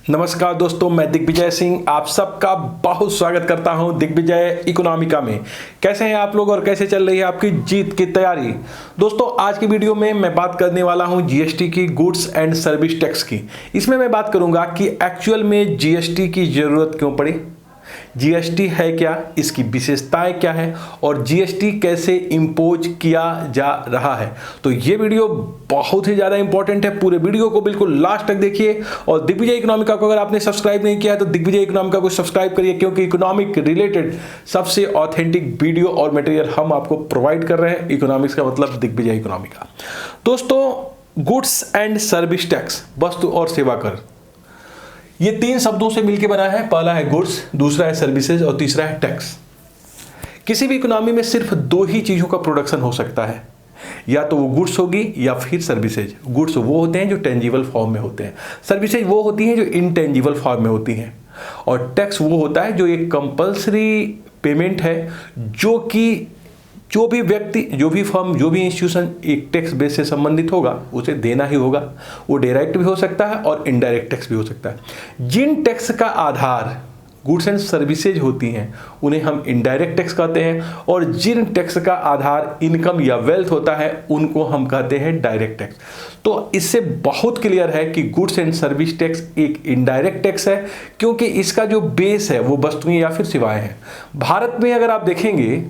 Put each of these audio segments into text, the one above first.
नमस्कार दोस्तों, मैं दिग्विजय सिंह आप सबका बहुत स्वागत करता हूं दिग्विजय इकोनॉमिका में। कैसे हैं आप लोग और कैसे चल रही है आपकी जीत की तैयारी। दोस्तों आज की वीडियो में मैं बात करने वाला हूं जीएसटी की, गुड्स एंड सर्विस टैक्स की। इसमें मैं बात करूंगा कि एक्चुअल में जीएसटी की जरूरत क्यों पड़ी, जीएसटी है क्या, इसकी विशेषताएं क्या है और जीएसटी कैसे इंपोज किया जा रहा है। तो ये वीडियो बहुत ही ज़्यादा इंपॉर्टेंट है, पूरे वीडियो को बिल्कुल लास्ट तक देखिए। और दिग्विजय इकोनॉमिका को अगर आपने सब्सक्राइब नहीं किया है तो दिग्विजय इकोनॉमिका को सब्सक्राइब करिए, क्योंकि इकोनॉमिक रिलेटेड सबसे ऑथेंटिक वीडियो और मटेरियल हम आपको प्रोवाइड कर रहे हैं। इकोनॉमिक्स का मतलब दिग्विजय इकोनॉमिका। दोस्तों गुड्स एंड सर्विस टैक्स, वस्तु और सेवा कर, ये तीन शब्दों से मिलकर बना है। पहला है गुड्स, दूसरा है सर्विसेज और तीसरा है टैक्स। किसी भी इकोनॉमी में सिर्फ दो ही चीजों का प्रोडक्शन हो सकता है, या तो वो गुड्स होगी या फिर सर्विसेज। गुड्स वो होते हैं जो टेंजिबल फॉर्म में होते हैं, सर्विसेज वो होती हैं जो इनटेंजिबल फॉर्म में होती हैं, और टैक्स वो होता है जो एक कंपल्सरी पेमेंट है जो कि जो भी व्यक्ति, जो भी फर्म, जो भी इंस्टीट्यूशन एक टैक्स बेस से संबंधित होगा उसे देना ही होगा। वो डायरेक्ट भी हो सकता है और इनडायरेक्ट टैक्स भी हो सकता है। जिन टैक्स का आधार गुड्स एंड सर्विसेज होती हैं उन्हें हम इनडायरेक्ट टैक्स कहते हैं, और जिन टैक्स का आधार इनकम या वेल्थ होता है उनको हम कहते हैं डायरेक्ट टैक्स। तो इससे बहुत क्लियर है कि गुड्स एंड सर्विस टैक्स एक इनडायरेक्ट टैक्स है, क्योंकि इसका जो बेस है वो वस्तुएं या फिर सेवाएं हैं। भारत में अगर आप देखेंगे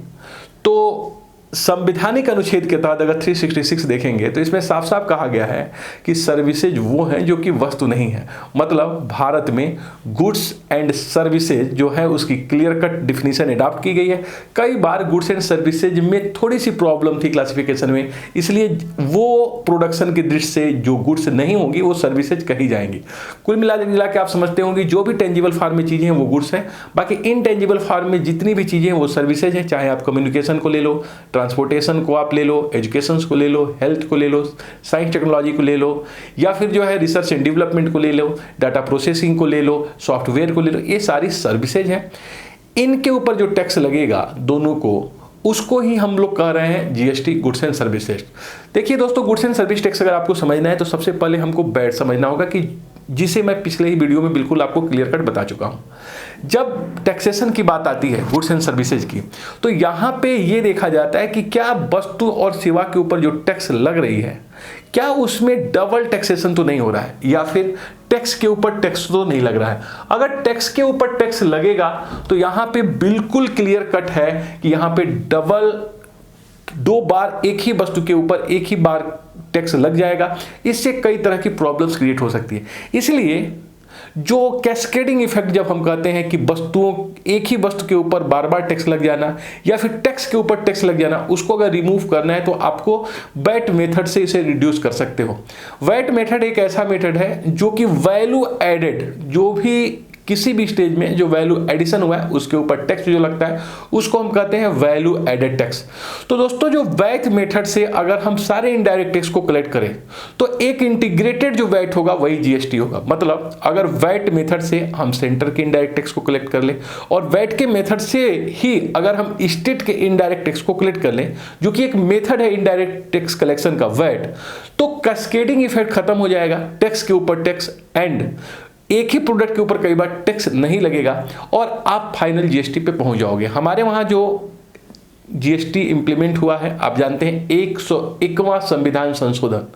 तो संवैधानिक अनुच्छेद के तहत अगर 366 देखेंगे तो इसमें साफ साफ कहा गया है कि सर्विसेज वो हैं जो कि वस्तु नहीं है। मतलब भारत में गुड्स एंड सर्विसेज जो है उसकी क्लियर कट डिफिनीशन अडॉप्ट की गई है। कई बार गुड्स एंड सर्विसेज में थोड़ी सी प्रॉब्लम थी क्लासिफिकेशन में, इसलिए वो प्रोडक्शन की दृष्टि से जो गुड्स नहीं होंगी वो सर्विसेज कही जाएंगी। कुल मिला के आप समझते होंगे जो भी टेंजिबल फॉर्म में चीजें हैं वो गुड्स हैं, बाकी इनटेंजिबल फॉर्म में जितनी भी चीजें हैं वो सर्विसेज हैं। चाहे आप कम्युनिकेशन को ले लो, ट्रांसपोर्टेशन को आप ले लो, एजुकेशन को ले लो, हेल्थ को ले लो, साइंस टेक्नोलॉजी को ले लो, या फिर जो है रिसर्च एंड डेवलपमेंट को ले लो, डाटा प्रोसेसिंग को ले लो, सॉफ्टवेयर को ले लो, ये सारी सर्विसेज हैं। इनके ऊपर जो टैक्स लगेगा दोनों को, उसको ही हम लोग कह रहे हैं GST, goods and service tax. देखिए दोस्तों, गुड्स एंड सर्विस टैक्स अगर आपको समझना है तो सबसे पहले हमको बैठ समझना होगा कि जिसे मैं पिछले ही वीडियो में बिल्कुल आपको क्लियर कट बता चुका हूं। जब टैक्सेशन की बात आती है गुड्स एंड सर्विसेज की, तो यहां पे ये देखा जाता है कि क्या वस्तु और सेवा के ऊपर जो टैक्स लग रही है, क्या उसमें डबल टैक्सेशन तो नहीं हो रहा है, या फिर टैक्स के ऊपर टैक्स तो नहीं लग रहा है। अगर टैक्स के ऊपर टैक्स लगेगा तो यहां पे बिल्कुल क्लियर कट है कि यहां पे डबल, दो बार एक ही वस्तु के ऊपर एक ही बार टैक्स लग जाएगा। इससे कई तरह की प्रॉब्लम्स क्रिएट हो सकती है। इसलिए जो कैस्केडिंग इफेक्ट जब हम कहते हैं कि वस्तुओं, एक ही वस्तु के ऊपर बार बार टैक्स लग जाना या फिर टैक्स के ऊपर टैक्स लग जाना, उसको अगर रिमूव करना है तो आपको वैट मेथड से इसे रिड्यूस कर सकते हो। वैट मेथड एक ऐसा मेथड है जो कि वैल्यू एडेड, जो भी किसी भी स्टेज में जो वैल्यू एडिशन हुआ है उसके ऊपर टैक्स जो लगता है उसको हम कहते हैं वैल्यू एडेड टैक्स। तो दोस्तों जो वैट मेथड से अगर हम सारे इनडायरेक्ट टैक्स को कलेक्ट करें तो एक इंटीग्रेटेड जो वैट होगा वही जीएसटी होगा। मतलब अगर वैट मेथड से हम सेंटर के इनडायरेक्ट टैक्स को कलेक्ट कर लें और वैट के मेथड से ही अगर हम स्टेट के इनडायरेक्ट टैक्स को कलेक्ट कर लें, जो कि एक मेथड है इनडायरेक्ट टैक्स कलेक्शन का वैट, तो कैस्केडिंग इफेक्ट खत्म हो जाएगा। टैक्स के ऊपर टैक्स एंड एक ही प्रोडक्ट के ऊपर कई बार टैक्स नहीं लगेगा और आप फाइनल जीएसटी पे पहुंच जाओगे। हमारे वहां जो जीएसटी इंप्लीमेंट हुआ है, आप जानते हैं 101वां संविधान संशोधन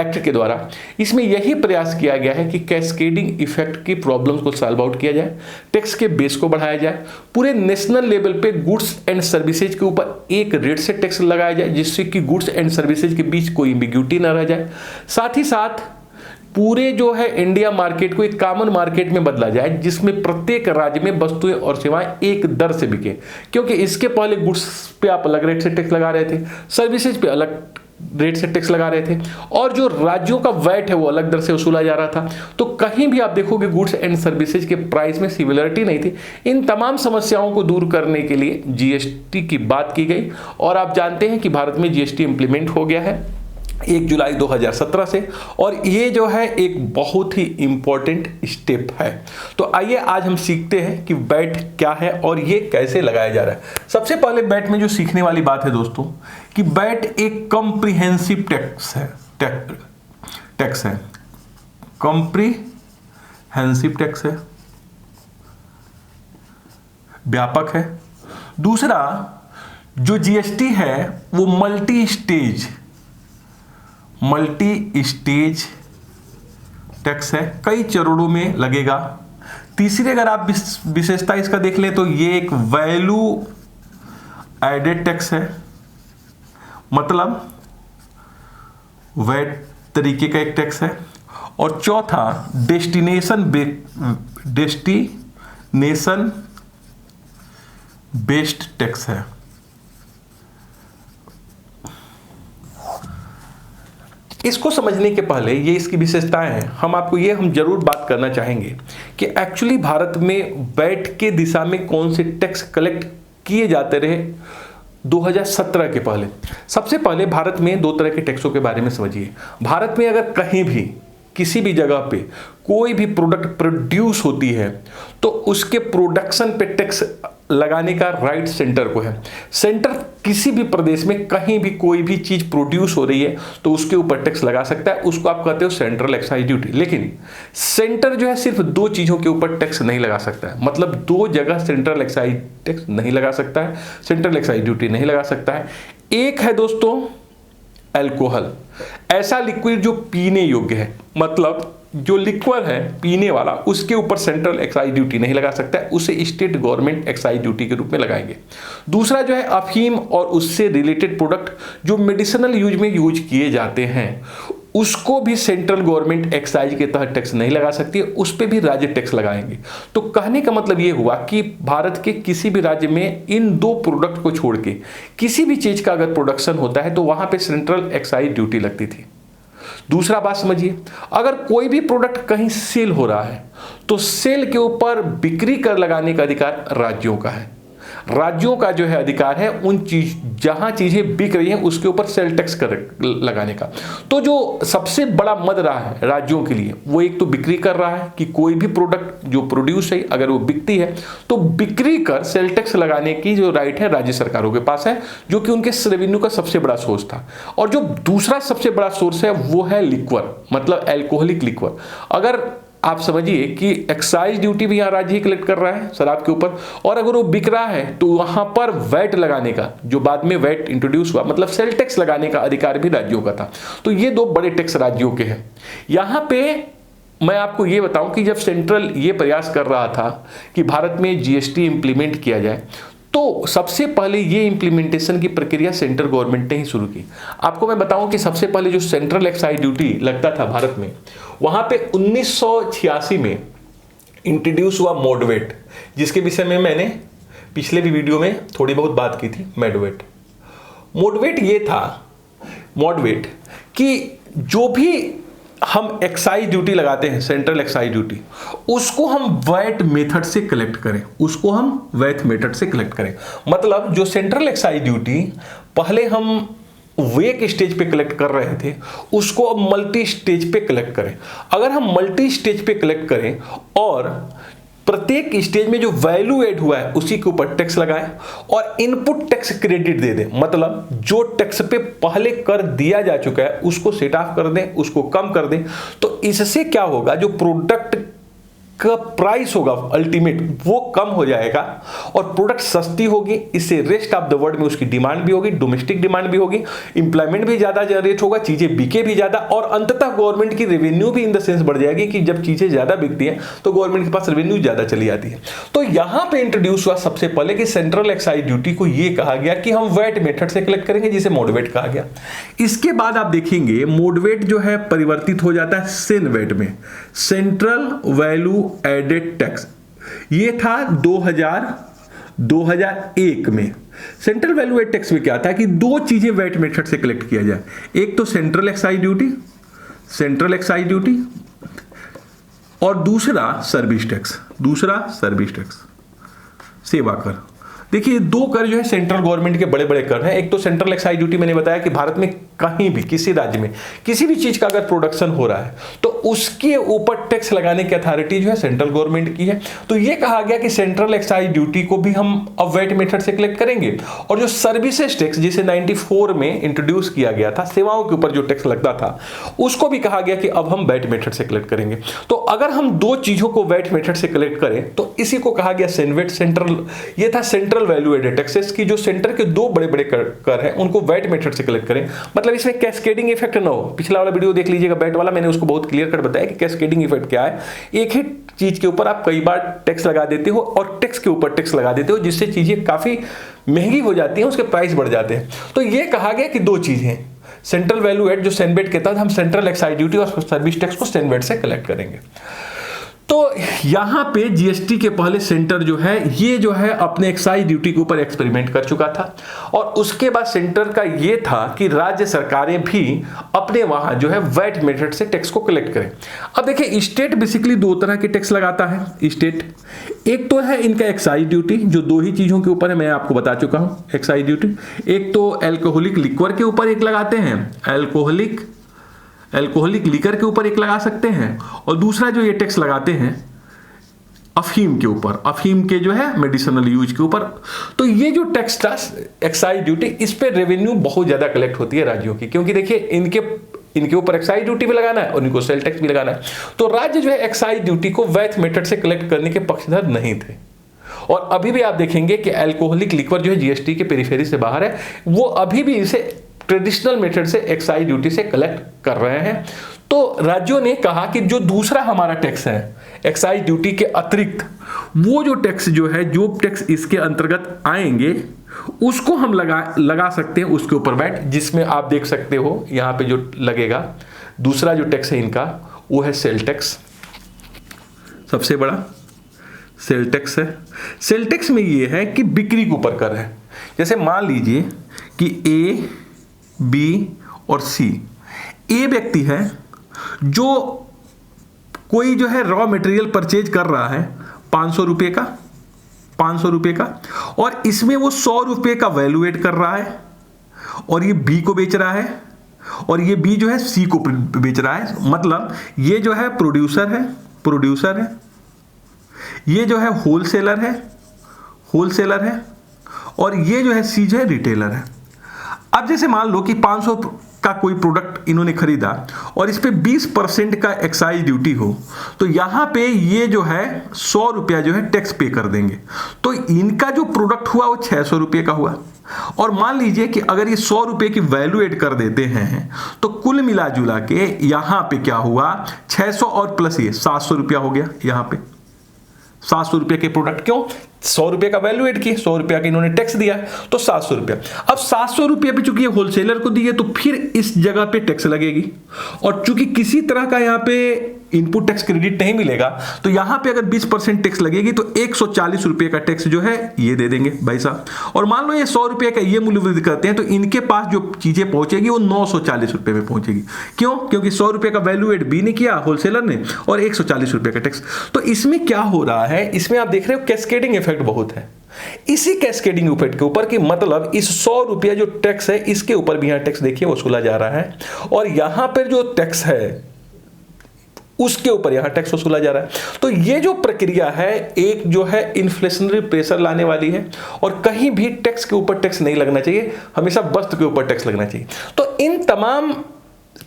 एक्ट के द्वारा, इसमें यही प्रयास किया गया है कि कैस्केडिंग इफेक्ट की प्रॉब्लम्स को सॉल्व आउट किया जाए, टैक्स के बेस को बढ़ाया जाए, पूरे नेशनल लेवल पे गुड्स एंड सर्विसेज के ऊपर एक रेट से टैक्स लगाया जाए जिससे कि गुड्स एंड सर्विसेज के बीच कोई एम्बिग्यूटी ना रह जाए। साथ ही साथ पूरे जो है इंडिया मार्केट को एक कॉमन मार्केट में बदला जाए जिसमें प्रत्येक राज्य में वस्तुएं और सेवाएं एक दर से बिके, क्योंकि इसके पहले गुड्स पे आप अलग रेट से टैक्स लगा रहे थे, सर्विसेज पे अलग रेट से टैक्स लगा रहे थे, और जो राज्यों का वैट है वो अलग दर से वसूला जा रहा था। तो कहीं भी आप देखोगे गुड्स एंड सर्विसेज के प्राइस में सिमिलरिटी नहीं थी। इन तमाम समस्याओं को दूर करने के लिए जीएसटी की बात की गई, और आप जानते हैं कि भारत में जीएसटी इंप्लीमेंट हो गया है 1 जुलाई 2017 से, और ये जो है एक बहुत ही इंपॉर्टेंट स्टेप है। तो आइए आज हम सीखते हैं कि वैट क्या है और ये कैसे लगाया जा रहा है। सबसे पहले वैट में जो सीखने वाली बात है दोस्तों कि वैट एक कॉम्प्रिहेंसिव टैक्स है, कॉम्प्रिहेंसिव टैक्स है, व्यापक है। दूसरा जो जीएसटी है वो मल्टी स्टेज टैक्स है, कई चरणों में लगेगा। तीसरी अगर आप विशेषता इसका देख लें तो ये एक वैल्यू एडेड टैक्स है, मतलब वैट तरीके का एक टैक्स है। और चौथा डेस्टिनेशन बेस्ड टैक्स है। इसको समझने के पहले ये इसकी विशेषताएं हैं, हम जरूर बात करना चाहेंगे कि एक्चुअली भारत में वैट के दिशा में कौन से टैक्स कलेक्ट किए जाते रहे 2017 के पहले। सबसे पहले भारत में दो तरह के टैक्सों के बारे में समझिए। भारत में अगर कहीं भी किसी भी जगह पे कोई भी प्रोडक्ट प्रोड्यूस होती है तो उसके प्रोडक्शन पे टैक्स लगाने का राइट सेंटर को है। सेंटर किसी भी प्रदेश में कहीं भी कोई भी चीज प्रोड्यूस हो रही है तो उसके ऊपर टैक्स लगा सकता है, उसको आप कहते हो सेंट्रल एक्साइज ड्यूटी। लेकिन सेंटर जो है सिर्फ दो चीजों के ऊपर टैक्स नहीं लगा सकता है, मतलब दो जगह सेंट्रल एक्साइज टैक्स नहीं लगा सकता है, सेंट्रल एक्साइज ड्यूटी नहीं लगा सकता है। एक है दोस्तों अल्कोहल, ऐसा लिक्विड जो पीने योग्य है, मतलब जो लिक्विड है पीने वाला, उसके ऊपर सेंट्रल एक्साइज ड्यूटी नहीं लगा सकता है, उसे स्टेट गवर्नमेंट एक्साइज ड्यूटी के रूप में लगाएंगे। दूसरा जो है अफीम और उससे रिलेटेड प्रोडक्ट जो मेडिसिनल यूज में यूज किए जाते हैं, उसको भी सेंट्रल गवर्नमेंट एक्साइज के तहत टैक्स नहीं लगा सकती है, उस पर भी राज्य टैक्स लगाएंगे। तो कहने का मतलब ये हुआ कि भारत के किसी भी राज्य में इन दो प्रोडक्ट को छोड़ के किसी भी चीज का अगर प्रोडक्शन होता है तो वहां पे सेंट्रल एक्साइज ड्यूटी लगती थी। दूसरा बात समझिए, अगर कोई भी प्रोडक्ट कहीं सेल हो रहा है तो सेल के ऊपर बिक्री कर लगाने का अधिकार राज्यों का है। राज्यों का जो है अधिकार है उन जहां चीजें बिक रही हैं उसके ऊपर सेल टैक्स कर लगाने का। तो जो सबसे बड़ा मद रहा है राज्यों के लिए वो एक तो बिक्री कर रहा है कि कोई भी प्रोडक्ट जो प्रोड्यूस है अगर वो बिकती है तो बिक्री कर सेल टैक्स लगाने की जो राइट है राज्य सरकारों के पास है, जो कि उनके रेवेन्यू का सबसे बड़ा सोर्स था। और जो दूसरा सबसे बड़ा सोर्स है वो है लिक्वर, मतलब अल्कोहलिक लिक्वर। अगर आप समझिए कि एक्साइज ड्यूटी भी यहाँ राज्य ही कलेक्ट कर रहा है शराब के ऊपर, और अगर वो बिक रहा है तो वहां पर वैट लगाने का, जो बाद में वैट इंट्रोड्यूस हुआ, मतलब सेल टैक्स लगाने का अधिकार भी राज्यों का था। तो ये दो बड़े टैक्स राज्यों के हैं। यहां पे मैं आपको ये बताऊं कि जब सेंट्रल ये प्रयास कर रहा था कि भारत में जीएसटी इंप्लीमेंट किया जाए तो सबसे पहले ये इंप्लीमेंटेशन की प्रक्रिया सेंट्रल गवर्नमेंट ने ही शुरू की। आपको मैं बताऊं कि सबसे पहले जो सेंट्रल एक्साइज ड्यूटी लगता था भारत में, वहां पे 1986 में इंट्रोड्यूस हुआ मोडवेट, जिसके विषय में मैंने पिछले भी वीडियो में थोड़ी बहुत बात की थी। मोडवेट ये था कि जो भी हम एक्साइज ड्यूटी लगाते हैं, सेंट्रल एक्साइज ड्यूटी, उसको हम वैट मेथड से कलेक्ट करें। मतलब जो सेंट्रल एक्साइज ड्यूटी पहले हम एक स्टेज पे कलेक्ट कर रहे थे उसको अब मल्टी स्टेज पे कलेक्ट करें। अगर हम मल्टी स्टेज पे कलेक्ट करें और प्रत्येक स्टेज में जो वैल्यू ऐड हुआ है उसी के ऊपर टैक्स लगाएं और इनपुट टैक्स क्रेडिट दे दें, मतलब जो टैक्स पे पहले कर दिया जा चुका है उसको सेट ऑफ कर दें, उसको कम कर दें, तो इससे क्या होगा, जो प्रोडक्ट का प्राइस होगा अल्टीमेट वो कम हो जाएगा और प्रोडक्ट सस्ती होगी। इससे रेस्ट ऑफ द वर्ल्ड में उसकी डिमांड भी होगी, डोमेस्टिक डिमांड भी होगी, इंप्लॉयमेंट भी ज्यादा जनरेट होगा, चीजें बिके भी ज्यादा, और अंततः गवर्नमेंट की रेवेन्यू भी इन द सेंस बढ़ जाएगी कि जब चीजें ज्यादा बिकती हैं तो गवर्नमेंट के पास रेवेन्यू ज्यादा चली आती है। तो यहां पर इंट्रोड्यूस हुआ सबसे पहले कि सेंट्रल एक्साइज ड्यूटी को यह कहा गया कि हम वैट मेथड से कलेक्ट करेंगे, जिसे मोडवेट कहा गया। इसके बाद आप देखेंगे मोडवेट जो है परिवर्तित हो जाता है सेन वेट में, सेंट्रल वैल्यू एडेड टैक्स। ये था 2001 में। सेंट्रल वैल्यू एडेड टैक्स में क्या था कि दो चीजें वैट मेथड से कलेक्ट किया जाए, एक तो सेंट्रल एक्साइज ड्यूटी और दूसरा सर्विस टैक्स, सेवा कर। देखिए दो कर जो है सेंट्रल गवर्नमेंट के बड़े बड़े कर हैं। एक तो सेंट्रल एक्साइज ड्यूटी, मैंने बताया कि भारत में कहीं भी किसी राज्य में किसी भी चीज का अगर प्रोडक्शन हो रहा है तो उसके ऊपर टैक्स लगाने की अथॉरिटी जो है सेंट्रल गवर्नमेंट की है। तो ये कहा गया कि सेंट्रल एक्साइज ड्यूटी को भी हम अब वैट मेथड से कलेक्ट करेंगे, और जो सर्विसेज टैक्स जिसे 94 में इंट्रोड्यूस किया गया था, सेवाओं के ऊपर जो टैक्स लगता था, उसको भी कहा गया कि अब हम वैट मेथड से कलेक्ट करेंगे। तो अगर हम दो चीजों को वैट मेथड से कलेक्ट करें तो इसी को कहा गया सेनवेट, सेंट्रल, ये था सेंट्रल वैल्यू एडेड टैक्सेस की जो सेंटर के दो बड़े बड़े कर हैं उनको वैट मेथड से कलेक्ट करें। मतलब इसमें कैस्केडिंग इफेक्ट ना हो। पिछला वाला वीडियो देख लीजिएगा वैट वाला, मैंने उसको बहुत क्लियर कट बताया कि कैस्केडिंग इफेक्ट क्या है। एक ही चीज के ऊपर आप कई बार टैक्स लगा देते हो और टैक्स के ऊपर टैक्स लगा देते हो, जिससे चीजें काफी महंगी हो जाती हैं, उसके प्राइस बढ़ जाते हैं। तो ये कहा गया कि दो चीजें, सेंट्रल वैल्यू एड जो सेनवेट के तहत हम सेंट्रल एक्साइज ड्यूटी और सर्विस टैक्स को सेनवेट से कलेक्ट करेंगे। तो यहां पे जीएसटी के पहले सेंटर जो है ये जो है अपने एक्साइज ड्यूटी के ऊपर एक्सपेरिमेंट कर चुका था, और उसके बाद सेंटर का ये था कि राज्य सरकारें भी अपने वहां जो है वैट मेथड से टैक्स को कलेक्ट करें। अब देखिए स्टेट बेसिकली दो तरह के टैक्स लगाता है स्टेट। एक तो है इनका एक्साइज ड्यूटी जो दो ही चीजों के ऊपर है, मैं आपको बता चुका हूं एक्साइज ड्यूटी। एक तो एल्कोहलिक लिक्वर के ऊपर एक लगाते हैं, एल्कोहलिक लिकर के ऊपर एक लगा सकते हैं, और दूसरा जो ये टैक्स लगाते हैं अफीम के ऊपर, अफीम के जो है मेडिसिनल यूज के ऊपर। तो ये जो टैक्स था एक्साइज ड्यूटी, इस पे रेवेन्यू बहुत ज्यादा कलेक्ट होती है राज्यों की, क्योंकि देखिए इनके ऊपर एक्साइज ड्यूटी भी लगाना है और इनको सेल टैक्स भी लगाना है। तो राज्य जो है एक्साइज ड्यूटी को वैट मेथड से कलेक्ट करने के पक्षधर नहीं थे, और अभी भी आप देखेंगे कि एल्कोहलिक लिक्वर जो है जीएसटी के पेरिफेरी से बाहर है, वो अभी भी इसे ट्रेडिशनल मेथड से एक्साइज ड्यूटी से कलेक्ट कर रहे हैं। तो राज्यों ने कहा कि जो दूसरा हमारा टैक्स है एक्साइज ड्यूटी के अतिरिक्त, वो जो टैक्स जो है, जो टैक्स इसके अंतर्गत आएंगे उसको हम लगा सकते हैं उसके ऊपर वैट, जिसमें आप देख सकते हो यहां पे जो लगेगा दूसरा जो टैक्स है इनका वो है सेल टैक्स। सबसे बड़ा सेल टैक्स है। सेल टैक्स में ये है कि बिक्री के ऊपर कर है। जैसे मान लीजिए कि ए, बी और सी, ए व्यक्ति है जो कोई जो है रॉ मटेरियल परचेज कर रहा है 500 रुपये का, और इसमें वो 100 रुपये का वैल्यू एड कर रहा है, और ये बी को बेच रहा है, और ये बी जो है सी को बेच रहा है। मतलब ये जो है प्रोड्यूसर है, ये जो है होलसेलर है, और ये जो है सी जो है रिटेलर है। अब जैसे मान लो कि 500 का कोई प्रोडक्ट इन्होंने खरीदा और इस पे 20% का एक्साइज ड्यूटी हो, तो यहां पे ये जो है 100 रुपया जो है टैक्स पे कर देंगे। तो इनका जो प्रोडक्ट हुआ वो 600 रुपये का हुआ, और मान लीजिए कि अगर ये 100 रुपये की वैल्यू एड कर देते हैं तो कुल मिला जुला के यहां पे क्या हुआ, 600 और प्लस ये 700 रुपया हो गया। यहां पे 700 रुपये के प्रोडक्ट, क्यों 100 रुपये का वैल्यू एड किए, 100 रुपया का इन्होंने टैक्स दिया तो 700 रुपया। अब 700 रुपये पे चूंकि ये होलसेलर को दिए तो फिर इस जगह पे टैक्स लगेगी, और चूंकि किसी तरह का यहाँ पे इनपुट टैक्स क्रेडिट नहीं मिलेगा तो यहाँ पे अगर 20% टैक्स लगेगी तो 140 रुपये का टैक्स जो है ये दे देंगे भाई साहब। और मान लो ये 100 रुपये का ये मूल्य वृद्धि करते हैं तो इनके पास जो चीजें पहुंचेगी वो 940 रुपये में पहुंचेगी। क्यों? क्योंकि 100 रुपये का वैल्यू एड बी ने किया होलसेलर ने, और 140 रुपये का टैक्स। तो इसमें क्या हो रहा है, इसमें आप देख रहे हो कैस्केडिंग इफेक्ट बहुत है। इसी कैस्केडिंग इफेक्ट के ऊपर कि मतलब इस 100 रुपया जो टैक्स है इसके ऊपर भी यहां टैक्स देखिए वसूला जा रहा है, और यहां पर जो टैक्स है उसके ऊपर यहां टैक्स वसूला जा रहा है। तो ये जो प्रक्रिया है एक जो है इन्फ्लेशनरी प्रेशर लाने वाली है, और कहीं भी टैक्स के ऊपर टैक्स नहीं लगना चाहिए, हमेशा वस्तु के ऊपर टैक्स लगना चाहिए। तो इन तमाम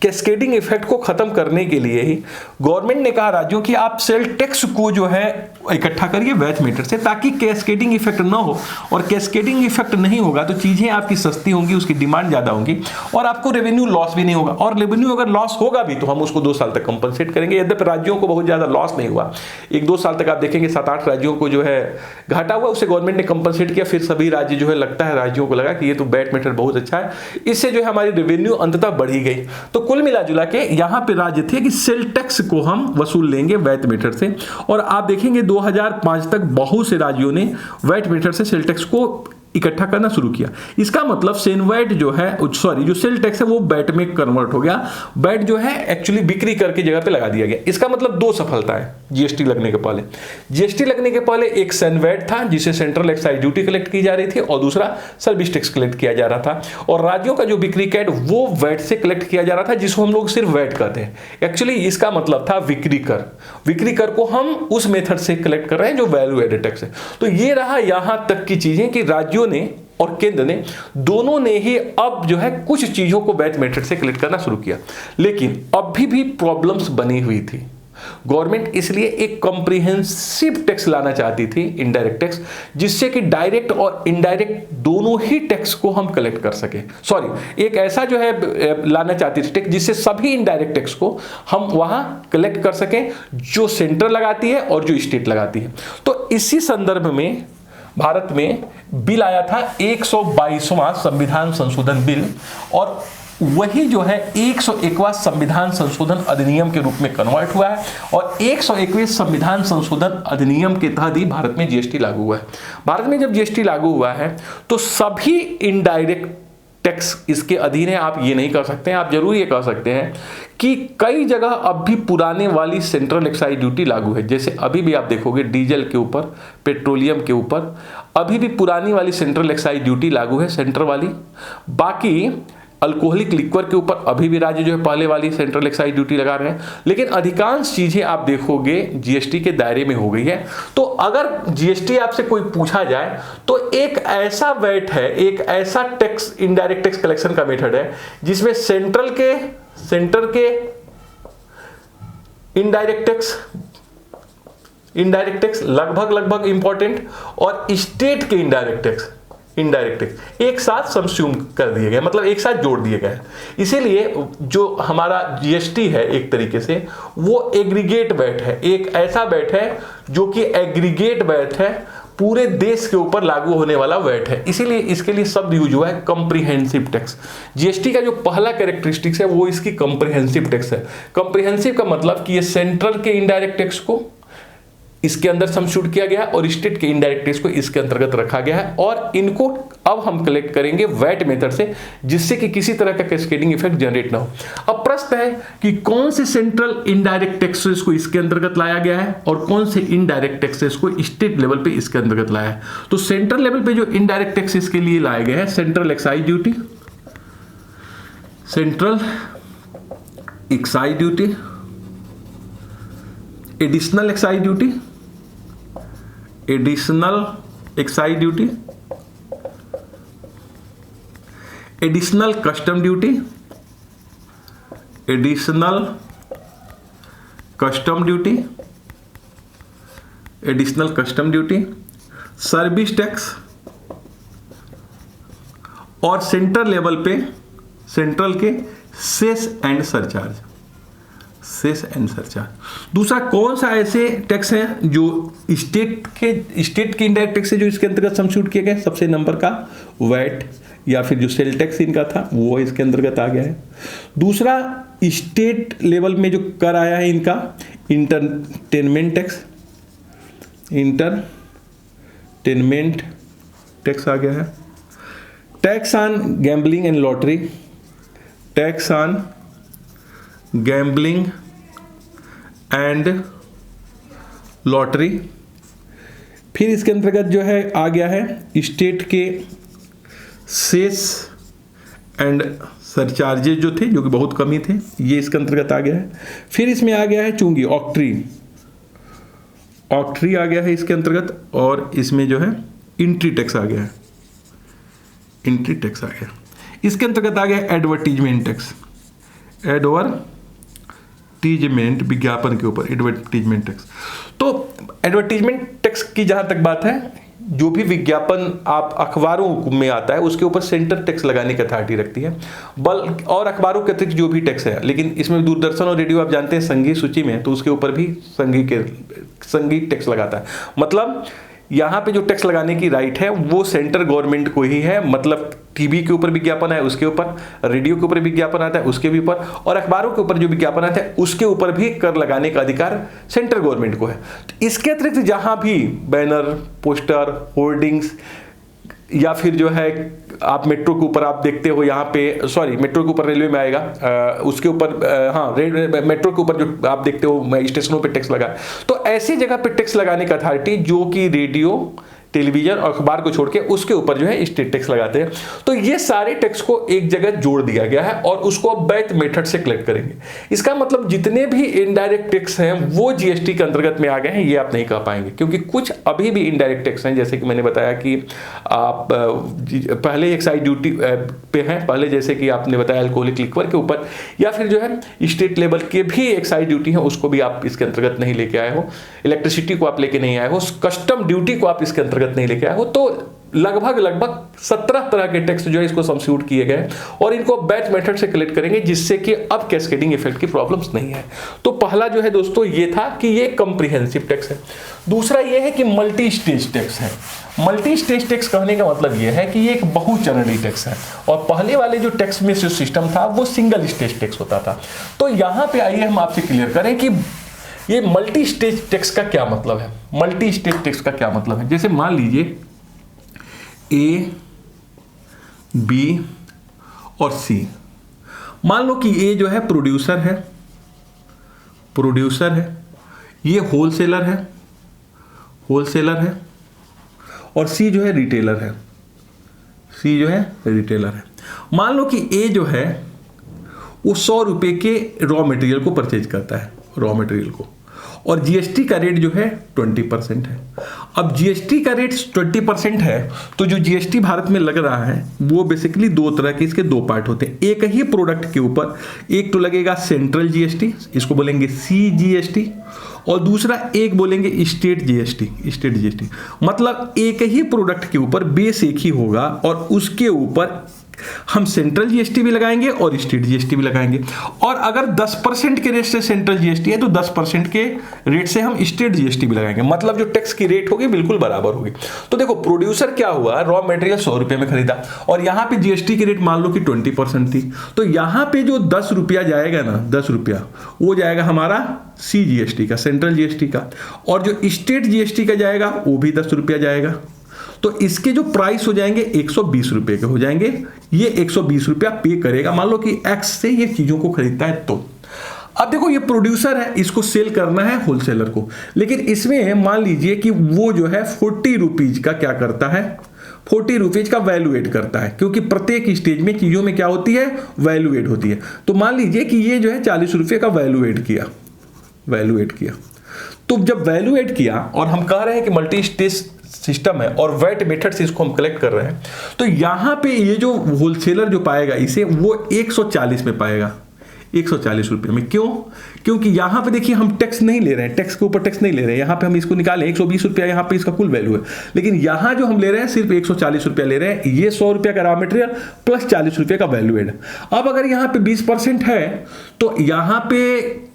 कैस्केडिंग इफेक्ट को खत्म करने के लिए ही गवर्नमेंट ने कहा राज्यों की आप सेल टैक्स को जो है इकट्ठा करिए वैट मीटर से, ताकि कैस्केडिंग इफेक्ट ना हो। और कैस्केडिंग इफेक्ट नहीं होगा तो चीजें आपकी सस्ती होंगी, उसकी डिमांड ज्यादा होगी, और आपको रेवेन्यू लॉस भी नहीं होगा। और रेवेन्यू अगर लॉस होगा भी तो हम उसको 2 साल तक कंपनसेट करेंगे। यद्यपि राज्यों को बहुत ज्यादा लॉस नहीं हुआ, 1-2 साल तक आप देखेंगे 7-8 राज्यों को जो है घाटा हुआ, उसे गवर्नमेंट ने कंपनसेट किया। फिर सभी राज्य जो है लगता है राज्यों को लगा कि ये तो वैट मीटर बहुत अच्छा है, इससे जो है हमारी रेवेन्यू अंततः बढ़ी गई। तो कुल मिला जुला के यहां पे राज्य थे कि सेल टैक्स को हम वसूल लेंगे वैट मीटर से, और आप देखेंगे 2005 तक बहुत से राज्यों ने वैट मीटर से सेल टैक्स को इकट्ठा करना शुरू किया। इसका मतलब सेनवैट जो है, सॉरी, जो सेल टैक्स है वो वैट में कन्वर्ट हो गया। वैट जो है एक्चुअली बिक्री कर की जगह पे लगा दिया गया। इसका मतलब दो सफलता है जीएसटी लगने के पहले। जीएसटी लगने के पहले एक सेनवैट था जिसे सेंट्रल एक्साइज ड्यूटी कलेक्ट की जा रही थी, और दूसरा सर्विस टैक्स कलेक्ट किया जा रहा था, और राज्यों का जो बिक्री कैट वो वैट से कलेक्ट किया जा रहा था, जिसको हम लोग सिर्फ वैट कहते हैं। एक्चुअली इसका मतलब था बिक्री कर। बिक्री कर को हम उस मेथड से कलेक्ट कर रहे हैं जो वैल्यू एडेड टैक्स है। तो ये रहा यहां तक की चीजें कि राज्यों ने और केंद्र ने दोनों ने ही अब जो है कुछ चीजों को वैट मेथड से कलेक्ट करना शुरू किया, लेकिन अभी भी प्रॉब्लम्स बनी हुई थी। गवर्नमेंट इसलिए एक कॉम्प्रिहेंसिव टैक्स लाना चाहती थी, इनडायरेक्ट टैक्स, जिससे कि डायरेक्ट और इनडायरेक्ट दोनों ही टैक्स को हम कलेक्ट कर सके। सॉरी, एक ऐसा जो है लाना चाहती थी टैक्स जिससे सभी इनडायरेक्ट टैक्स को हम वहां कलेक्ट कर सकें, जो सेंटर लगाती है और जो स्टेट लगाती है। तो इसी संदर्भ में भारत में बिल आया था 122वां संविधान संशोधन बिल, और वही जो है 101वां संविधान संशोधन अधिनियम के रूप में कन्वर्ट हुआ है, और 101वें संविधान संशोधन अधिनियम के तहत ही भारत में जीएसटी लागू हुआ है। भारत में जब जीएसटी लागू हुआ है तो सभी इनडायरेक्ट टैक्स इसके अधीन है। आप ये नहीं कर सकते हैं, आप जरूर ये कह सकते हैं कि कई जगह अब भी पुराने वाली सेंट्रल एक्साइज ड्यूटी लागू है। जैसे अभी भी आप देखोगे डीजल के ऊपर, पेट्रोलियम के ऊपर अभी भी पुरानी वाली सेंट्रल एक्साइज ड्यूटी लागू है, सेंटर वाली। बाकी अल्कोहलिक लिक्वर के ऊपर अभी भी राज्य जो है पहले वाली सेंट्रल एक्साइज ड्यूटी लगा रहे हैं, लेकिन अधिकांश चीजें आप देखोगे जीएसटी के दायरे में हो गई है। तो अगर जीएसटी आपसे कोई पूछा जाए तो एक ऐसा वैट है, एक ऐसा टैक्स, इनडायरेक्ट टैक्स कलेक्शन का मेथड है जिसमें सेंटर के इनडायरेक्ट टैक्स लगभग इंपॉर्टेंट, और स्टेट के इनडायरेक्ट टैक्स एक साथ सबस्यूम कर दिए गए, मतलब एक साथ जोड़ दिए गए। इसीलिए जो हमारा जीएसटी है एक तरीके से वो एग्रीगेट वैट है, एक ऐसा वैट है जो कि एग्रीगेट वैट है, पूरे देश के ऊपर लागू होने वाला वैट है। इसीलिए इसके लिए शब्द यूज हुआ है कॉम्प्रिहेंसिव टैक्स। जीएसटी का जो पहला कैरेक्टरिस्टिक्स है वो इसकी कॉम्प्रिहेंसिव टैक्स है। कॉम्प्रिहेंसिव का मतलब कि ये सेंट्रल के इनडायरेक्ट टैक्स को इसके अंदर समशूट किया गया और स्टेट के इनडायरेक्ट टैक्स को इसके अंतर्गत रखा गया है, और इनको अब हम कलेक्ट करेंगे वैट मेथड से, जिससे कि किसी तरह का कैस्केडिंग इफेक्ट जनरेट ना हो। अब प्रश्न है कि कौन से सेंट्रल इनडायरेक्ट टैक्सेस को इसके अंतर्गत लाया गया है और कौन से इनडायरेक्ट टैक्सेस को स्टेट लेवल पे इसके अंतर्गत लाया है। तो सेंट्रल लेवल पे जो इनडायरेक्ट टैक्सेस के लिए लाए गए हैं, central excise duty, central excise duty, additional excise duty, additional excise duty, additional custom duty, additional custom duty, additional custom duty, service tax, और सेंटर लेवल पे सेंट्रल के cess and surcharge, cess and surcharge. दूसरा कौन सा ऐसे tax हैं जो state के इनडायरेक्ट टैक्स है जो इसके अंतर्गत समशूट किए गए? सबसे नंबर का वैट या फिर जो सेल टैक्स इनका था वो इसके अंतर्गत आ गया है। दूसरा स्टेट लेवल में जो कर आया है इनका इंटरटेनमेंट टैक्स, इंटरटेनमेंट टैक्स आ गया है। Tax on gambling and lottery, tax on gambling and lottery. फिर इसके अंतर्गत जो है आ गया है स्टेट के सेस एंड सरचार्जेज जो थे, जो कि बहुत कमी थे, ये इसके अंतर्गत आ गया है। फिर इसमें आ गया है चूंगी ऑक्ट्री आ गया है इसके अंतर्गत, और इसमें जो है इंट्री टैक्स आ गया है, इंट्री टैक्स आ गया। इसके अंतर्गत आ गया एडवर्टीजमेंट टैक्स, एडवर्टीजमेंट विज्ञापन के ऊपर एडवर्टीजमेंट टैक्स। तो एडवर्टीजमेंट टैक्स की जहां तक बात है, जो भी विज्ञापन आप अखबारों में आता है उसके ऊपर सेंटर टैक्स लगाने की अथॉरिटी रखती है। और अखबारों के अतिरिक्त जो भी टैक्स है, लेकिन इसमें दूरदर्शन और रेडियो आप जानते हैं संघीय सूची में, तो उसके ऊपर भी संघीय टैक्स लगाता है। मतलब यहाँ पे जो टैक्स लगाने की राइट है वो सेंटर गवर्नमेंट को ही है। मतलब टीवी के ऊपर विज्ञापन है उसके ऊपर, रेडियो के ऊपर विज्ञापन आता है उसके भी ऊपर, और अखबारों के ऊपर जो विज्ञापन आता है उसके ऊपर भी कर लगाने का अधिकार सेंट्रल गवर्नमेंट को है। तो इसके अतिरिक्त जहां भी बैनर, पोस्टर, होर्डिंग्स या फिर जो है आप मेट्रो के ऊपर आप देखते हो यहाँ पे, सॉरी मेट्रो के ऊपर रेलवे में आएगा, उसके ऊपर हाँ मेट्रो के ऊपर जो आप देखते हो स्टेशनों पे टैक्स लगा है। तो ऐसी जगह पे टैक्स लगाने का अथॉरिटी जो कि रेडियो, टेलीविजन और अखबार को छोड़ के उसके ऊपर जो है स्टेट टैक्स लगाते हैं। तो ये सारे टैक्स को एक जगह जोड़ दिया गया है और उसको अब वैट मेथड से कलेक्ट करेंगे। इसका मतलब जितने भी इनडायरेक्ट टैक्स हैं वो जीएसटी के अंतर्गत में आ गए हैं, ये आप नहीं कह पाएंगे, क्योंकि कुछ अभी भी इनडायरेक्ट टैक्स हैं, जैसे कि मैंने बताया कि आप पहले एक्साइज ड्यूटी पे हैं, पहले जैसे कि आपने बताया अल्कोहलिक लिक्वर के ऊपर, या फिर जो है स्टेट लेवल के भी एक्साइज ड्यूटी है, उसको भी आप इसके अंतर्गत नहीं लेके आए हो, इलेक्ट्रिसिटी को आप लेके नहीं आए हो, कस्टम ड्यूटी को आप इसके अंतर्गत नहीं लेके आए हो। तो लगभग 17 तरह के टैक्स जो है इसको सब्स्टिट्यूट किए गए और इनको बैच मेथड से कलेक्ट करेंगे, जिससे कि अब कैस्केडिंग इफेक्ट की प्रॉब्लम्स नहीं है। तो पहला जो है दोस्तों ये था कि ये कॉम्प्रिहेंसिव टैक्स है। दूसरा ये है कि मल्टी स्टेज टैक्स है। मल्टी स्टेज टैक्स कहने का मतलब ये है कि ये एक बहुचरणीय टैक्स है, और पहले वाले जो टैक्स में जो सिस्टम था वो सिंगल स्टेज टैक्स होता था। तो यहां पे आइए हम आपसे क्लियर करें कि ये मल्टी स्टेज टैक्स का क्या मतलब है। मल्टी स्टेज टैक्स का क्या मतलब है, जैसे मान लीजिए ए, बी और सी। मान लो कि ए जो है प्रोड्यूसर है, ये होलसेलर है, और सी जो है रिटेलर है। मान लो कि ए जो है वो 100 रुपए के रॉ मटेरियल को परचेज करता है, और जीएसटी का रेट जो है 20% है। अब जीएसटी का रेट 20% है, तो जो जीएसटी भारत में लग रहा है वो बेसिकली दो तरह के, इसके दो पार्ट होते हैं। एक ही प्रोडक्ट के ऊपर एक तो लगेगा सेंट्रल जीएसटी, इसको बोलेंगे सीजीएसटी, और दूसरा एक बोलेंगे स्टेट जीएसटी। मतलब एक ही प्रोडक्ट के ऊपर बेस एक ही होगा और उसके ऊपर हम सेंट्रल जीएसटी भी लगाएंगे और स्टेट जीएसटी भी लगाएंगे। और अगर 10% के रेट से सेंट्रल जीएसटी है तो 10% के रेट से हम स्टेट जीएसटी भी लगाएंगे। मतलब जो टैक्स की रेट होगी बिल्कुल बराबर होगी। तो देखो प्रोड्यूसर क्या हुआ, रॉ मटेरियल 100 रुपए में खरीदा और यहां पे जीएसटी की रेट मान लो कि 20% थी, तो यहां पे जो 10 रुपया जाएगा ना, 10 रुपया वो जाएगा हमारा सीजीएसटी का, सेंट्रल जीएसटी का, और जो स्टेट जीएसटी का जाएगा वो भी 10 रुपया जाएगा। तो इसके जो प्राइस हो जाएंगे 120 रुपए के हो जाएंगे। ये 120 रुपया पे करेगा, मान लो कि एक्स से ये चीजों को खरीदता है। तो अब देखो ये प्रोड्यूसर है, इसको सेल करना है होलसेलर को, लेकिन इसमें मान लीजिए कि वो जो है 40 रुपीज का क्या करता है, 40 रुपीज का वैल्यू एड करता है, क्योंकि प्रत्येक स्टेज में चीजों में क्या होती है, वैल्यू एड होती है। तो मान लीजिए कि ये जो है 40 रुपए का वैल्यू एड किया। तो जब वैल्यू एड किया और हम कह रहे हैं कि मल्टी स्टेज सिस्टम है और वैट मेथड से इसको हम कलेक्ट कर रहे हैं, तो यहां पे ये जो होलसेलर जो पाएगा इसे वो 140 में पाएगा, 140 रुपए में। क्यों? क्योंकि यहां पे देखिए हम टैक्स नहीं ले रहे हैं, टैक्स के ऊपर टैक्स नहीं ले रहे हैं, यहां पे हम इसको निकाले 120 रुपया, यहां पे इसका कुल वैल्यू है, लेकिन यहां जो हम ले रहे हैं सिर्फ 140 रुपया ले रहे हैं। ये 100 रुपया का रॉ मटेरियल प्लस 40 रुपये का वैल्यू एड। अब अगर यहां पे 20% है तो यहां पे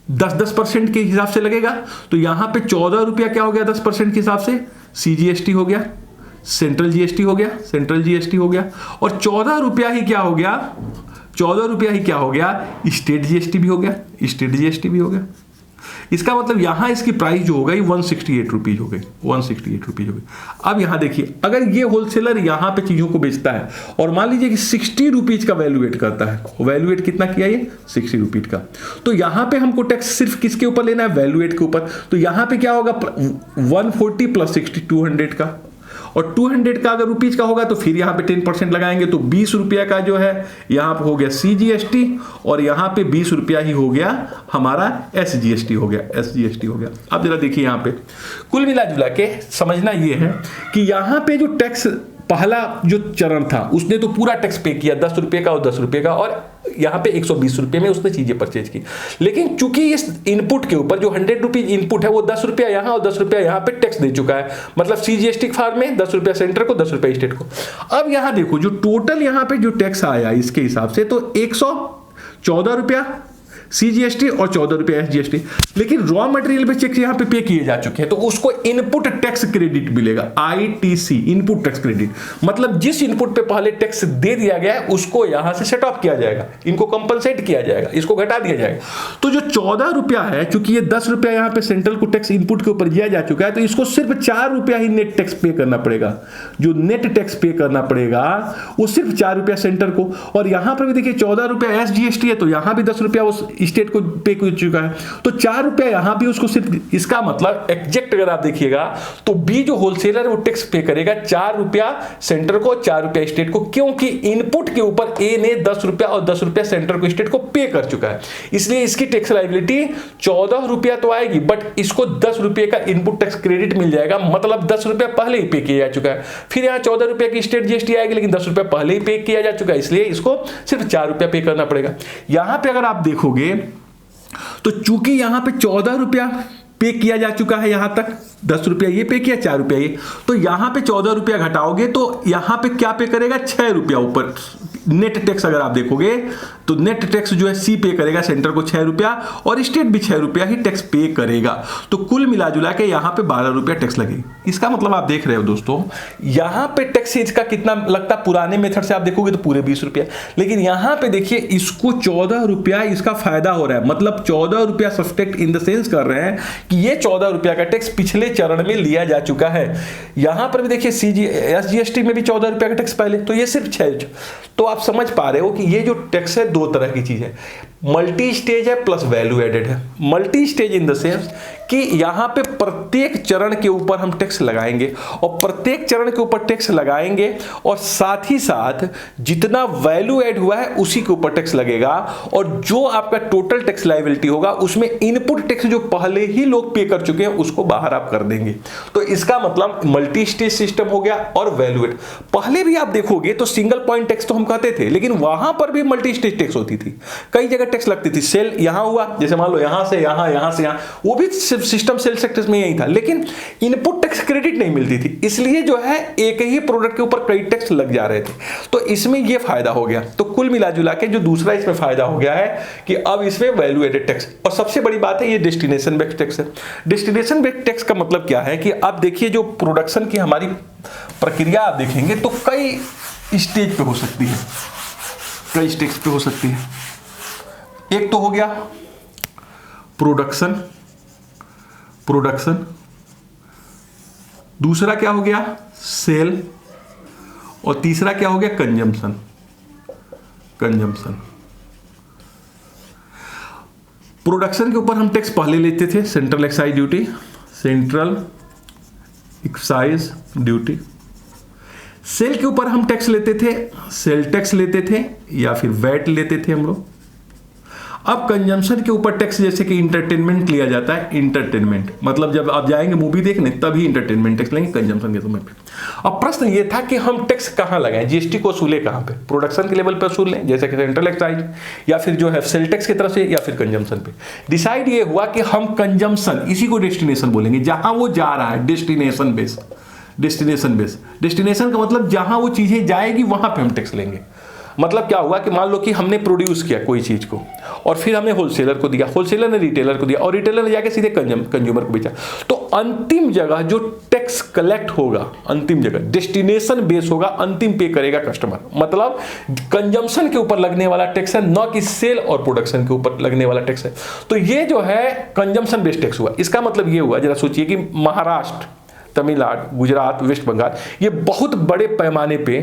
10% के हिसाब से लगेगा, तो यहां पे 14 रुपया क्या हो गया 10% के हिसाब से, सीजीएसटी हो गया, सेंट्रल जीएसटी हो गया, और 14 रुपया ही क्या हो गया, स्टेट जीएसटी भी हो गया। इसका मतलब यहां इसकी प्राइस जो हो गई 168 रुपीज हो गई। अब यहां देखिए, अगर ये होलसेलर यहां पे चीजों को बेचता है और मान लीजिए कि 60 रुपीज का वैल्यू एड करता है, वैल्यू एड कितना किया ये 60 रुपीज का, तो यहां पे हमको टैक्स सिर्फ किसके ऊपर लेना है, वैल्यू एड के ऊपर। तो यहां पे क्या होगा 140 प्लस 60 200 का, और 200 का अगर रुपीज का होगा तो फिर यहाँ पे 10% लगाएंगे, तो 20 रुपया का जो है यहाँ पे हो गया सीजीएसटी, और यहाँ पे 20 रुपया ही हो गया हमारा एसजीएसटी हो गया। अब जरा देखिए यहाँ पे कुल मिला जुला के समझना ये है कि यहाँ पे जो टैक्स पहला जो चरण था उसने तो पूरा टैक्स पे किया 10 रुपये का और 10 रुपये का, और यहाँ पे 120 रुपये में उसने चीजें परचेज की। लेकिन चूंकि इस इनपुट के ऊपर जो 100 रुपीज इनपुट है वो 10 रुपया यहाँ और 10 रुपया यहाँ पे टैक्स दे चुका है, मतलब सीजीएसटी फार्म में 10 रुपया सेंटर को 10 रुपया स्टेट को। अब यहाँ देखो जो टोटल यहाँ पे जो टैक्स आया इसके हिसाब से तो 114 रुपया CGST और 14 रुपया SGST। लेकिन रॉ मटेरियल पे चेक यहाँ पे किए जा चुके हैं तो उसको इनपुट टैक्स क्रेडिट मिलेगा, ITC, इनपुट टैक्स क्रेडिट। मतलब जिस इनपुट पे पहले टैक्स दे दिया गया है उसको यहां से सेट ऑफ किया जाएगा, इनको कंपनसेट किया जाएगा, इसको घटा दिया जाएगा। तो जो 14 रुपया है, चूंकि ये 10 रुपया यहां पे सेंट्रल को टैक्स इनपुट के ऊपर दिया जा चुका है, तो इसको सिर्फ 4 रुपया ही नेट टैक्स पे करना पड़ेगा। जो नेट टैक्स पे करना पड़ेगा वो सिर्फ 4 रुपया सेंटर को। और यहां पर भी देखिए 14 रुपया SGST है, तो यहां भी 10 रुपया उस स्टेट को पे कर चुका है, तो 4 रुपया यहां भी उसको सिर्फ। इसका मतलब एग्जैक्ट अगर आप देखिएगा तो बी जो होलसेलर है वो टैक्स पे करेगा 4 रुपया सेंटर को, 4 रुपया स्टेट को, क्योंकि इनपुट के ऊपर ए ने 10 रुपया और 10 रुपया सेंटर को स्टेट को पे कर चुका है। इसलिए इसकी टैक्स लायबिलिटी 14 रुपया तो आएगी, बट इसको 10 रुपये का इनपुट टैक्स क्रेडिट मिल जाएगा, मतलब 10 रुपया पहले ही पे किया जा चुका है। फिर यहां 14 रुपया की स्टेट GST आएगी, लेकिन 10 रुपया पहले ही पे किया जा चुका है, इसलिए इसको सिर्फ 4 रुपया पे करना पड़ेगा। यहां पे अगर आप देखोगे तो चूंकि यहां पे 14 रुपया पे किया जा चुका है, यहां तक 10 रुपया ये पे किया, 4 रुपया ये, तो यहां पे 14 रुपया घटाओगे तो यहां पे क्या पे करेगा, 6 रुपया ऊपर नेट टैक्स। अगर आप देखोगे तो नेट टैक्स जो है सी पे करेगा सेंटर को 6 रुपया, और स्टेट भी 6 रुपया ही टैक्स पे करेगा। तो कुल मिला जुला के यहां पे 12 रुपया टैक्स लगेगी। इसका मतलब आप देख रहे हो दोस्तों, यहां पे टैक्स इसका कितना लगता, पुराने मेथड से आप देखोगे तो पूरे 20 रुपया, लेकिन यहां पे देखिए इसको 14 रुपया इसका फायदा हो रहा है। मतलब 14 रुपया सब्सट्रैक्ट इन द सेंस कर रहे हैं कि ये 14 रुपया का टैक्स पिछले चरण में लिया जा चुका है। यहां पर भी देखिए SGST में भी 14 रुपया का टैक्स पहले, तो ये सिर्फ 6। तो आप समझ पा रहे हो कि ये जो टैक्स है दो तरह की चीज है, मल्टी स्टेज है प्लस वैल्यू एडेड है। Multi stage in the sense कि यहां पे प्रत्येक चरण के ऊपर हम टैक्स लगाएंगे, और प्रत्येक चरण के ऊपर टैक्स लगाएंगे और साथ ही साथ जितना वैल्यू ऐड हुआ है उसी के ऊपर टैक्स लगेगा, और जो आपका टोटल टैक्स लायबिलिटी होगा उसमें इनपुट टैक्स जो पहले ही लोग पे कर चुके हैं उसको बाहर आप कर देंगे। तो इसका मतलब मल्टी स्टेज सिस्टम हो गया और वैल्यू एड। पहले भी आप देखोगे तो सिंगल पॉइंट टैक्स तो हम कहते थे, लेकिन वहां पर भी मल्टी स्टेज टैक्स होती थी, कई जगह टैक्स लगती थी। सेल यहां हुआ, जैसे मान लो यहां से यहां, यहां से यहां, वो भी सिस्टम सेल सेक्टर में यही था, लेकिन इनपुट टैक्स क्रेडिट नहीं मिलती थी, इसलिए जो है एक ही प्रोडक्ट के ऊपर कई टैक्स लग जा रहे थे। तो इसमें ये फायदा हो गया। तो कुल मिला जुला के जो दूसरा इसमें फायदा हो गया है कि अब इसमें वैल्यू एडेड टैक्स, और सबसे बड़ी बात है ये डेस्टिनेशन बेस्ड टैक्स है। डेस्टिनेशन बेस्ड टैक्स का मतलब क्या है कि अब देखिए जो प्रोडक्शन की हमारी प्रक्रिया आप देखेंगे तो कई स्टेज पे हो सकती है, कई स्टेज पे हो सकती है। एक तो हो गया प्रोडक्शन, दूसरा क्या हो गया सेल, और तीसरा क्या हो गया कंजम्पशन। प्रोडक्शन के ऊपर हम टैक्स पहले लेते थे, सेंट्रल एक्साइज ड्यूटी। सेल के ऊपर हम टैक्स लेते थे, सेल टैक्स लेते थे या फिर वैट लेते थे हम लोग। अब कंजम्पशन के ऊपर टैक्स, जैसे कि इंटरटेनमेंट लिया जाता है, इंटरटेनमेंट मतलब जब आप जाएंगे मूवी देखने तभी इंटरटेनमेंट टैक्स लेंगे कंजम्पशन के समय पे। अब प्रश्न ये था कि हम टैक्स कहां लगाएं, GST को वसूले कहां पे, प्रोडक्शन के लेवल पे वसूल लें जैसे कि सेंट्रल एक्साइज, या फिर जो है सेल टैक्स की तरफ से, या फिर कंजम्पशन पे। डिसाइड ये हुआ कि हम कंजम्पशन, इसी को डेस्टिनेशन बोलेंगे, जहां वो जा रहा है, डेस्टिनेशन डेस्टिनेशन का मतलब जहां वो चीजें जाएगी वहां पे हम टैक्स लेंगे। मतलब क्या हुआ कि मान लो कि हमने प्रोड्यूस किया कोई चीज को और फिर हमने होलसेलर को दिया, होलसेलर ने रिटेलर को दिया, और रिटेलर ने जाके सीधे कंज्यूमर को बेचा, तो अंतिम जगह जो टैक्स कलेक्ट होगा, अंतिम जगह डेस्टिनेशन बेस होगा, अंतिम पे करेगा कस्टमर। मतलब कंजम्पशन के ऊपर लगने वाला टैक्स है, न कि सेल और प्रोडक्शन के ऊपर लगने वाला टैक्स है। तो ये जो है कंजम्पशन बेस्ड टैक्स हुआ। इसका मतलब ये हुआ, जरा सोचिए कि महाराष्ट्र, तमिलनाडु, गुजरात, वेस्ट बंगाल, ये बहुत बड़े पैमाने पे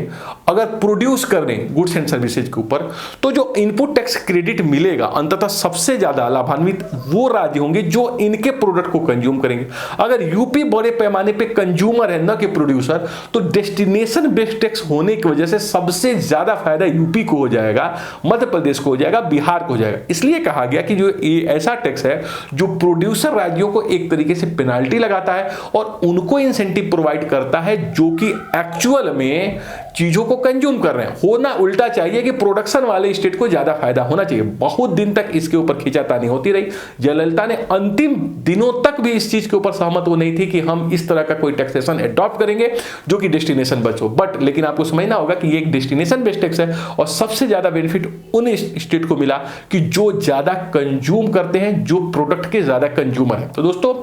अगर प्रोड्यूस कर रहे हैं गुड्स एंड सर्विसेज के ऊपर, तो जो इनपुट टैक्स क्रेडिट मिलेगा अंततः सबसे ज्यादा लाभान्वित वो राज्य होंगे जो इनके प्रोडक्ट को कंज्यूम करेंगे। अगर यूपी बड़े पैमाने पे कंज्यूमर है न कि प्रोड्यूसर, तो डेस्टिनेशन बेस्ड टैक्स होने की वजह से सबसे ज्यादा फायदा यूपी को हो जाएगा, मध्य प्रदेश को हो जाएगा, बिहार को हो जाएगा। इसलिए कहा गया कि जो ऐसा टैक्स है जो प्रोड्यूसर राज्यों को एक तरीके से पेनाल्टी लगाता है और उनको इंसेंटिव प्रोवाइड करता है, जो कि एक्चुअल में चीजों को कंज्यूम कर रहे हैं। होना उल्टा चाहिए कि प्रोडक्शन वाले स्टेट को ज्यादा फायदा होना चाहिए। बहुत दिन तक इसके ऊपर खींचातानी होती रही। जयललिता ने अंतिम दिनों तक भी इस चीज के ऊपर सहमत वो नहीं थी कि हम इस तरह का कोई टैक्सेशन अडॉप्ट करेंगे जो कि डेस्टिनेशन बेस्ड हो। बट लेकिन आपको समझना होगा कि ये एक डेस्टिनेशन बेस्ड टैक्स है और सबसे ज्यादा बेनिफिट उन स्टेट को मिला कि जो ज्यादा कंज्यूम करते हैं, जो प्रोडक्ट के ज्यादा कंज्यूमर है। तो दोस्तों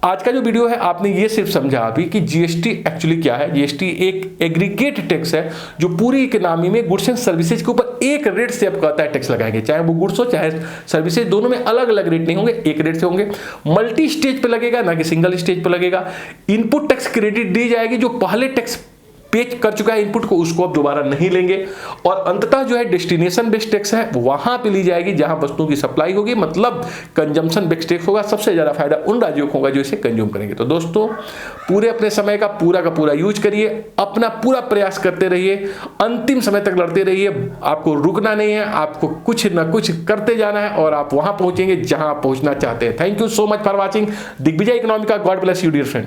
आज का जो वीडियो है आपने ये सिर्फ समझा अभी कि जीएसटी एक्चुअली क्या है। जीएसटी एक एग्रीगेट टैक्स है जो पूरी इकोनॉमी में गुड्स एंड सर्विसेज के ऊपर एक रेट से आप कहता है टैक्स लगाएंगे, चाहे वो गुड्स हो चाहे सर्विसेज, दोनों में अलग अलग रेट नहीं होंगे, एक रेट से होंगे। मल्टी स्टेज पे लगेगा ना कि सिंगल स्टेज पे लगेगा। इनपुट टैक्स क्रेडिट दी जाएगी, जो पहले टैक्स पे कर चुका है इनपुट को उसको अब दोबारा नहीं लेंगे। और अंततः जो है डेस्टिनेशन बेस्ड टैक्स है वहां पे ली जाएगी जहां वस्तुओं की सप्लाई होगी, मतलब कंजम्पशन बेस्ड टैक्स होगा। सबसे ज्यादा फायदा उन राज्यों को होगा जो इसे कंज्यूम करेंगे। तो दोस्तों पूरे अपने समय का पूरा यूज करिए, अपना पूरा प्रयास करते रहिए, अंतिम समय तक लड़ते रहिए। आपको रुकना नहीं है, आपको कुछ ना कुछ करते जाना है और आप वहां पहुंचेंगे जहां आप पहुंचना चाहते हैं। Thank you so much for watching Digvijay Economica. God bless you dear friend.